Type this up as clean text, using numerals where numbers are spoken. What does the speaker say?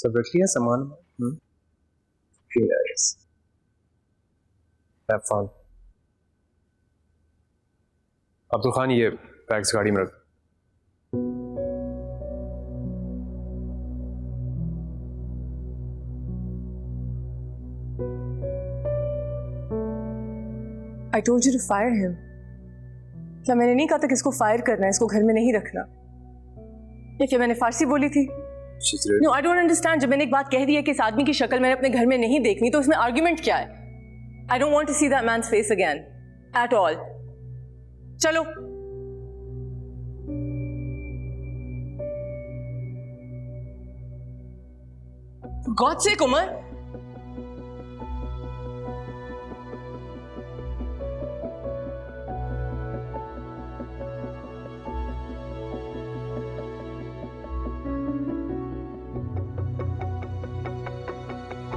सब रख लिया सामान? Have fun. अब्दुल खान, ये बैग्स गाड़ी में रख। I told you to fire him. क्या मैंने नहीं कहा था कि इसको फायर करना है, इसको घर में नहीं रखना? ये क्या मैंने फारसी बोली थी? No, I don't understand. जब मैंने एक बात कह दी है कि इस आदमी की शक्ल मैंने अपने घर में नहीं देखनी, तो इसमें आर्ग्यूमेंट क्या है? I don't want to see that man's face again, at all. चलो। For God's sake, Umar,